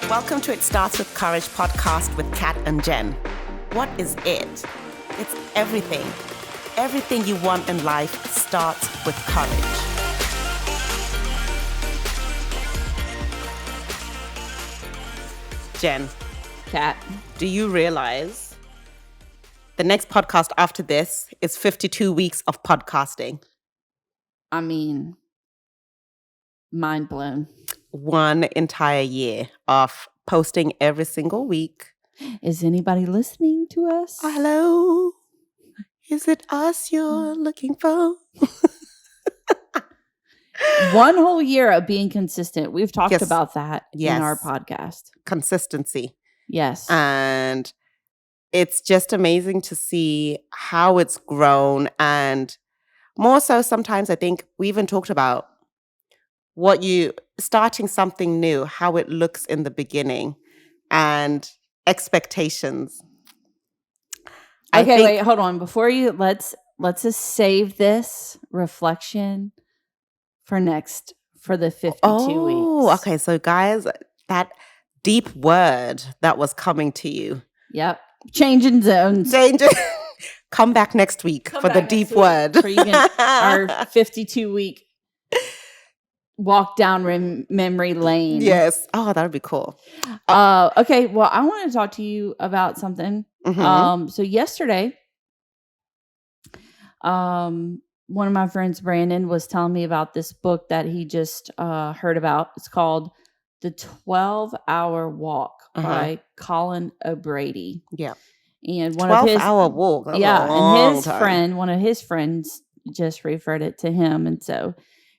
Welcome to It Starts With Courage podcast with Kat and Jen. What is it? It's everything. Everything you want in life starts with courage. Jen. Kat. Do you realize the next podcast after this is 52 weeks of podcasting? I mean, mind blown. One entire year of posting every single week. Is anybody listening to us? Hello? Is it us you're looking for? One whole year of being consistent. We've talked Yes. about that Yes. in our podcast. Consistency. Yes. And it's just amazing to see how it's grown. And more so sometimes I think we even talked about starting something new, how it looks in the beginning and expectations. Okay, wait, hold on. Before you, let's just save this reflection for the 52 weeks. Oh, okay. So guys, that deep word that was coming to you. Yep. Changing zones. Come back next week for the deep word. For our 52-week walk down memory lane. Yes. Oh, that would be cool. Okay. Well, I want to talk to you about something. Mm-hmm. So yesterday, one of my friends, Brandon, was telling me about this book that he just heard about. It's called The 12-Hour Walk by Colin Obrady. Yeah. And one 12-hour walk. That's and one of his friends just referred it to him. And so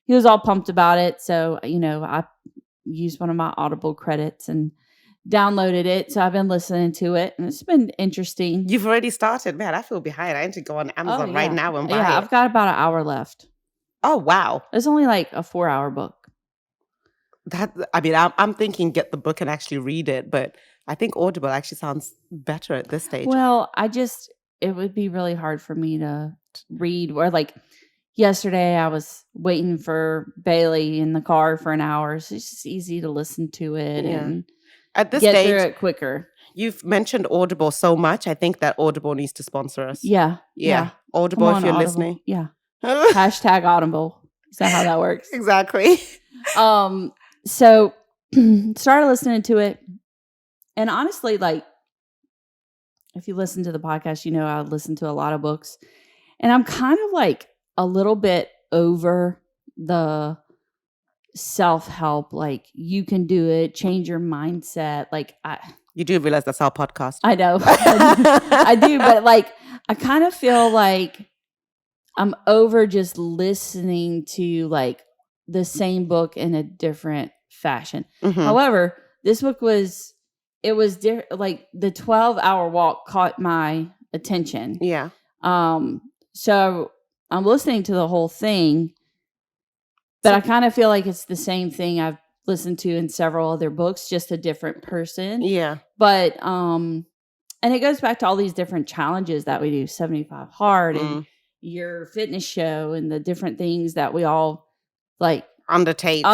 he was all pumped about it. So, I used one of my Audible credits and downloaded it. So I've been listening to it and it's been interesting. You've already started? Man, I feel behind. I need to go on Amazon right now and buy it. I've got about an hour left. Oh, wow. It's only like a 4-hour book. I'm thinking get the book and actually read it, but I think Audible actually sounds better at this stage. Well, it would be really hard for me to read. Or like yesterday, I was waiting for Bailey in the car for an hour. So it's just easy to listen to it and at this get stage, through it quicker. You've mentioned Audible so much. I think that Audible needs to sponsor us. Yeah. Audible, if you're listening. Yeah. Hashtag Audible. Is that how that works? Exactly. So started listening to it. And honestly, like, if you listen to the podcast, I listen to a lot of books. And I'm kind of like a little bit over the self-help, like you can do it, change your mindset. Like you do realize that's our podcast. I know. I do, but like I kind of feel like I'm over just listening to like the same book in a different fashion. Mm-hmm. However, this book was different. Like the 12-hour walk caught my attention. Yeah. So I'm listening to the whole thing, but I kind of feel like it's the same thing I've listened to in several other books, just a different person. Yeah. But and it goes back to all these different challenges that we do, 75 Hard and your fitness show and the different things that we all like undertake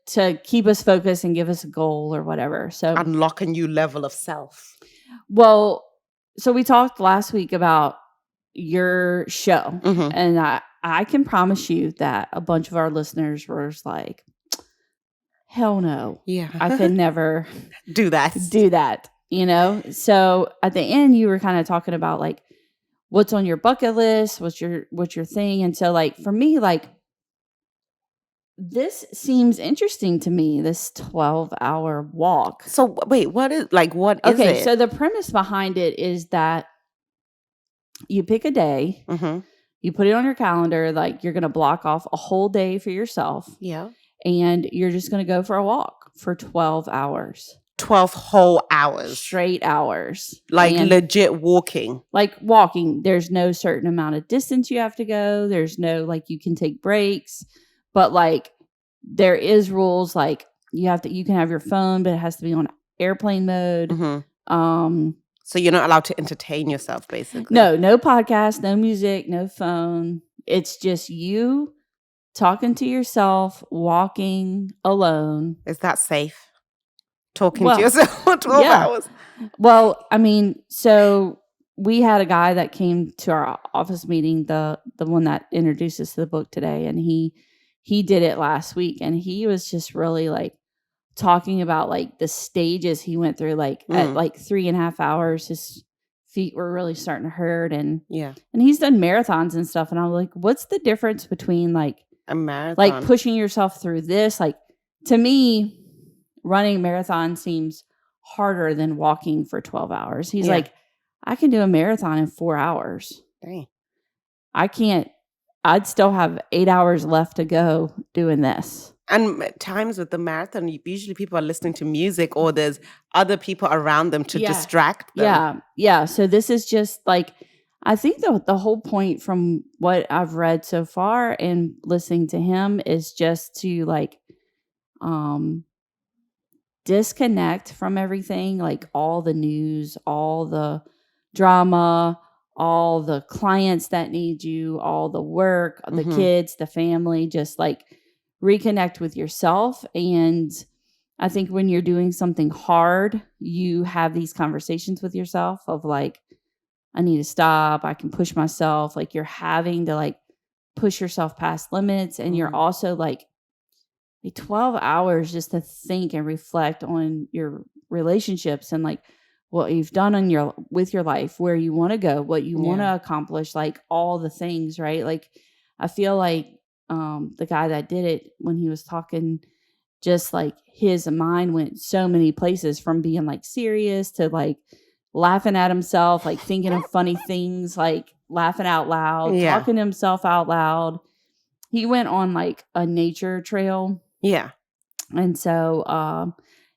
to keep us focused and give us a goal or whatever. So unlock a new level of self. Well, so we talked last week about your show, and I can promise you that a bunch of our listeners were like, hell no. Yeah. I could never do that. So at the end you were kind of talking about like what's on your bucket list, what's your thing. And so like for me, like this seems interesting to me, this 12-hour walk. So wait, what is it? Okay, so the premise behind it is that you pick a day, you put it on your calendar, like you're going to block off a whole day for yourself. Yeah. And you're just going to go for a walk for 12 hours. 12 whole hours. Straight hours. Like legit walking. Like walking. There's no certain amount of distance you have to go. There's no, like, you can take breaks. But, like, there is rules. Like, you can have your phone, but it has to be on airplane mode. So you're not allowed to entertain yourself, basically. No podcast, no music, no phone. It's just you talking to yourself, walking alone. Is that safe? talking to Well, yourself for 12 yeah. hours. Well, I mean, so we had a guy that came to our office meeting, the one that introduced us to the book today, and he did it last week, and he was just really like talking about like the stages he went through. Like at like 3.5 hours, his feet were really starting to hurt, and Yeah. and he's done marathons and stuff. And I was like, what's the difference between like A marathon. like pushing yourself through this? Like, to me, running a marathon seems harder than walking for 12 hours. He's Yeah. like, I can do a marathon in 4 hours. Dang. I can't. I'd still have 8 hours left to go doing this. And times with the marathon, usually people are listening to music or there's other people around them to distract them. Yeah. Yeah. So this is just like, I think the whole point from what I've read so far and listening to him is just to like disconnect from everything, like all the news, all the drama, all the clients that need you, all the work, the kids, the family, just like reconnect with yourself. And I think when you're doing something hard, you have these conversations with yourself of like, I need to stop. I can push myself. Like you're having to like push yourself past limits. And you're also like 12 hours just to think and reflect on your relationships and like what you've done on with your life, where you want to go, what you want to accomplish, like all the things, right? Like I feel like the guy that did it, when he was talking, just like his mind went so many places, from being like serious to like laughing at himself, like thinking of funny things, like laughing out loud, talking to himself out loud. He went on like a nature trail. Yeah. And so, I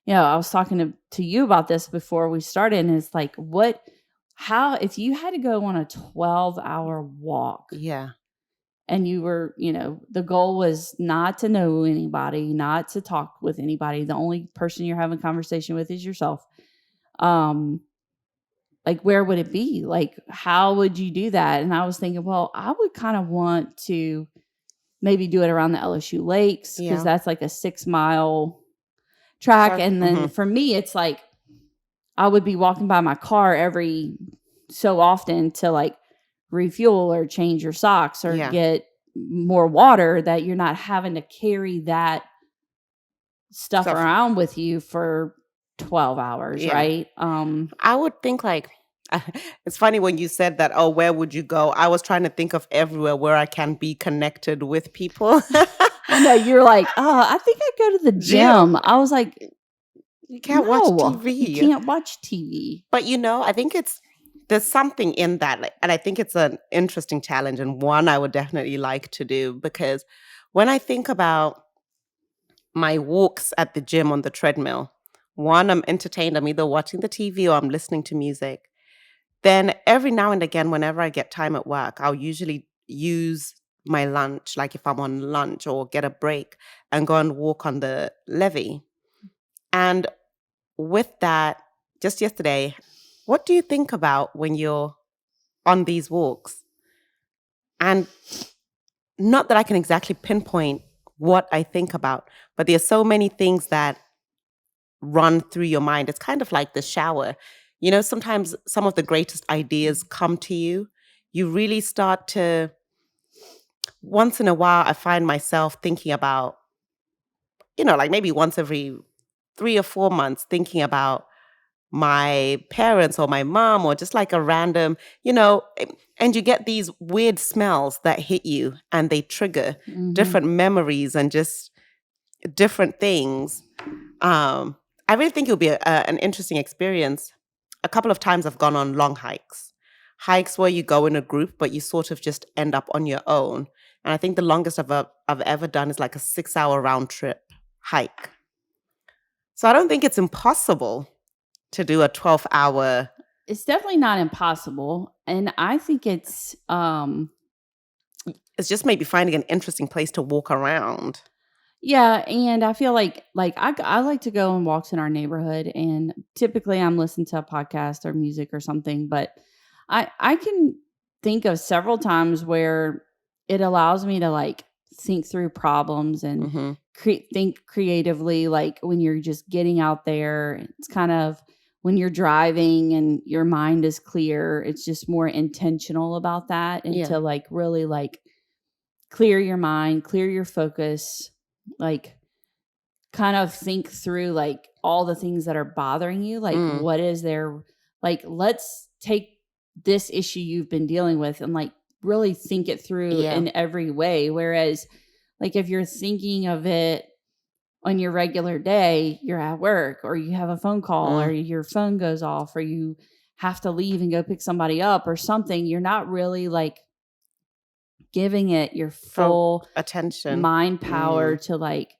was talking to you about this before we started, and it's like, if you had to go on a 12-hour walk. Yeah. And you were, the goal was not to know anybody, not to talk with anybody. The only person you're having a conversation with is yourself. Like, where would it be? Like, how would you do that? And I was thinking, well, I would kind of want to maybe do it around the LSU lakes, because that's like a 6-mile track. And then for me, it's like I would be walking by my car every so often to like refuel or change your socks or get more water, that you're not having to carry that stuff around with you for 12 hours, right? I would think like, it's funny when you said that, oh, where would you go? I was trying to think of everywhere where I can be connected with people. I know, you're like, oh, I think I'd go to the gym. I was like, you can't watch TV. You can't watch TV. But I think there's something in that. Like, and I think it's an interesting challenge, and one I would definitely like to do, because when I think about my walks at the gym on the treadmill, one, I'm entertained. I'm either watching the TV or I'm listening to music. Then every now and again, whenever I get time at work, I'll usually use my lunch, like if I'm on lunch, or get a break and go and walk on the levee. And with that, just yesterday, what do you think about when you're on these walks? And not that I can exactly pinpoint what I think about, but there's so many things that run through your mind. It's kind of like the shower. Sometimes some of the greatest ideas come to you. You really start to, once in a while, I find myself thinking about, like maybe once every 3 or 4 months, thinking about my parents or my mom, or just like a random, and you get these weird smells that hit you and they trigger different memories and just different things. I really think it'll be an interesting experience. A couple of times I've gone on long hikes where you go in a group, but you sort of just end up on your own. And I think the longest I've ever done is like a 6-hour round trip hike. So I don't think it's impossible to do a 12-hour. It's definitely not impossible. And I think it's just maybe finding an interesting place to walk around. Yeah, and I feel like I like to go on walks in our neighborhood, and typically I'm listening to a podcast or music or something, but I can think of several times where it allows me to like think through problems and Mm-hmm. think creatively. Like when you're just getting out there, it's kind of when you're driving and your mind is clear, it's just more intentional about that, and Yeah. to like really like clear your mind, clear your focus, like kind of think through like all the things that are bothering you. Like, what is there? Like, let's take this issue you've been dealing with and like really think it through Yeah. in every way. Whereas, like, if you're thinking of it on your regular day, you're at work or you have a phone call or your phone goes off or you have to leave and go pick somebody up or something, you're not really like giving it your full attention, mind power to like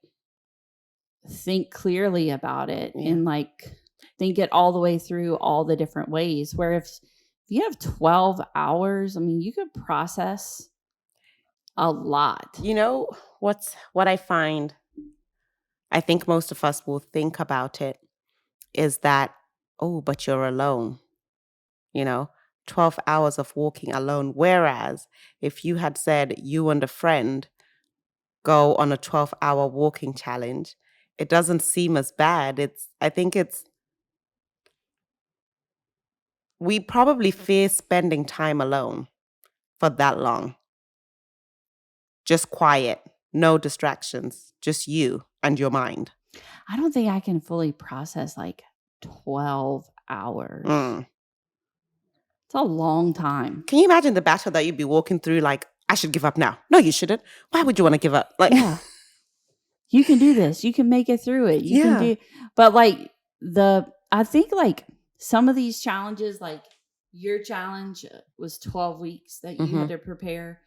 think clearly about it and like think it all the way through all the different ways. Where if you have 12 hours, I mean, you could process a lot. You know, what I find, I think most of us will think about it, is that, oh, but you're alone, 12 hours of walking alone. Whereas if you had said you and a friend go on a 12-hour walking challenge, it doesn't seem as bad. We probably fear spending time alone for that long. Just quiet, no distractions, just you and your mind. I don't think I can fully process like 12 hours. It's a long time. Can you imagine the battle that you'd be walking through? Like, I should give up now. No, you shouldn't. Why would you want to give up? Like, yeah, you can do this. You can make it through it. You can do, but like I think like some of these challenges, like your challenge was 12 weeks that you had to prepare.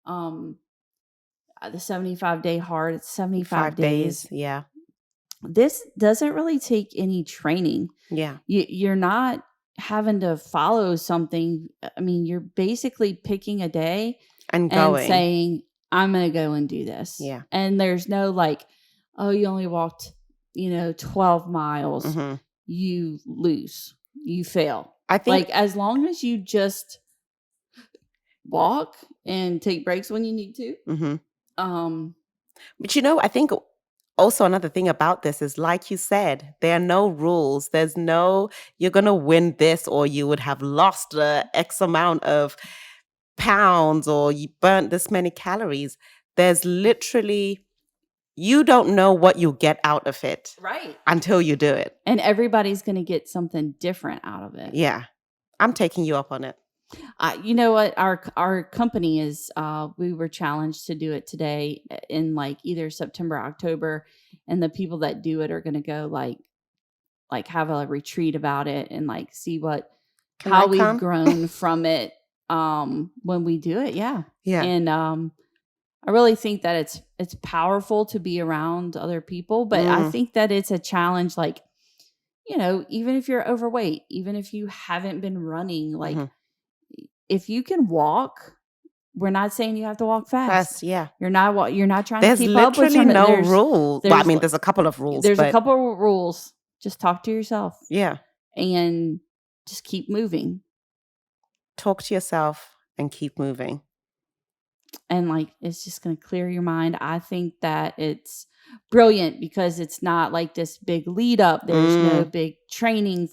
The 75-day hard, it's 75 days. Yeah. This doesn't really take any training. Yeah. You're not having to follow something. I mean, you're basically picking a day and saying, I'm going to go and do this. Yeah. And there's no like, oh, you only walked, 12 miles. You lose. You fail. I think like as long as you just walk and take breaks when you need to. But I think also another thing about this is, like you said, there are no rules. There's no, you're going to win this or you would have lost X amount of pounds or you burnt this many calories. There's literally, you don't know what you get out of it. Right. Until you do it. And everybody's going to get something different out of it. Yeah. I'm taking you up on it. You know what? Our company is, we were challenged to do it today in like either September, October. And the people that do it are going to go like have a retreat about it and like see how we've grown from it when we do it. Yeah. Yeah. And I really think that it's powerful to be around other people, but I think that it's a challenge. Like, even if you're overweight, even if you haven't been running, like if you can walk, we're not saying you have to walk fast. Yeah. You're not trying to keep up with There's literally no rule. Well, I mean, there's a couple of rules. There's a couple of rules. Just talk to yourself. Yeah. And just keep moving. Talk to yourself and keep moving. And like, it's just going to clear your mind. I think that it's brilliant because it's not like this big lead up. There's no big training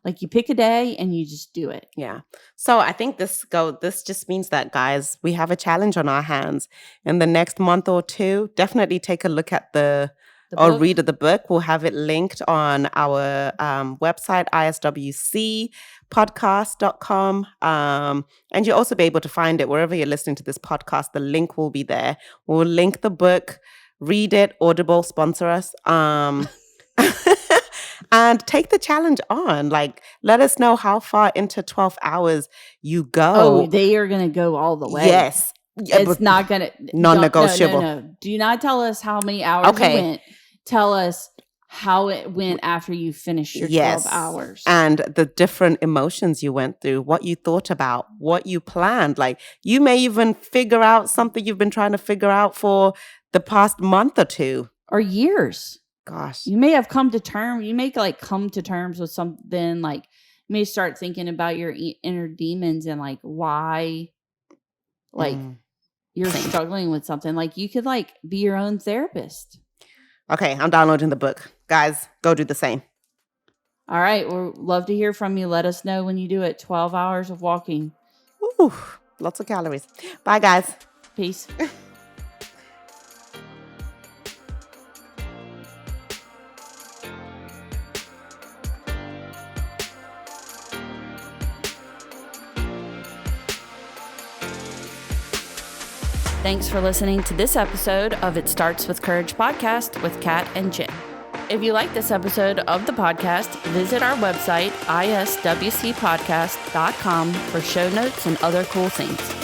like you pick a day and you just do it. Yeah. So I think this just means that, guys, we have a challenge on our hands in the next month or two. Definitely take a look at or read the book. We'll have it linked on our website, iswcpodcast.com. And you'll also be able to find it wherever you're listening to this podcast. The link will be there. We'll link the book, read it, Audible, sponsor us. And take the challenge on. Like, let us know how far into 12 hours you go. Oh, they are going to go all the way. Yes. It's not going to. Non-negotiable. No. Do not tell us how many hours it went. Tell us how it went after you finished your 12 hours. And the different emotions you went through, what you thought about, what you planned. Like, you may even figure out something you've been trying to figure out for the past month or two. Or years. Gosh. You may have come to terms. You may come to terms with something. Like, you may start thinking about your inner demons and like why. Like, you're Same. struggling with something. Like you could like be your own therapist. Okay, I'm downloading the book. Guys, go do the same. All right. We'll love to hear from you. Let us know when you do it. 12 hours of walking. Ooh, lots of calories. Bye, guys. Peace. Thanks for listening to this episode of It Starts With Courage podcast with Kat and Jen. If you like this episode of the podcast, visit our website, iswcpodcast.com, for show notes and other cool things.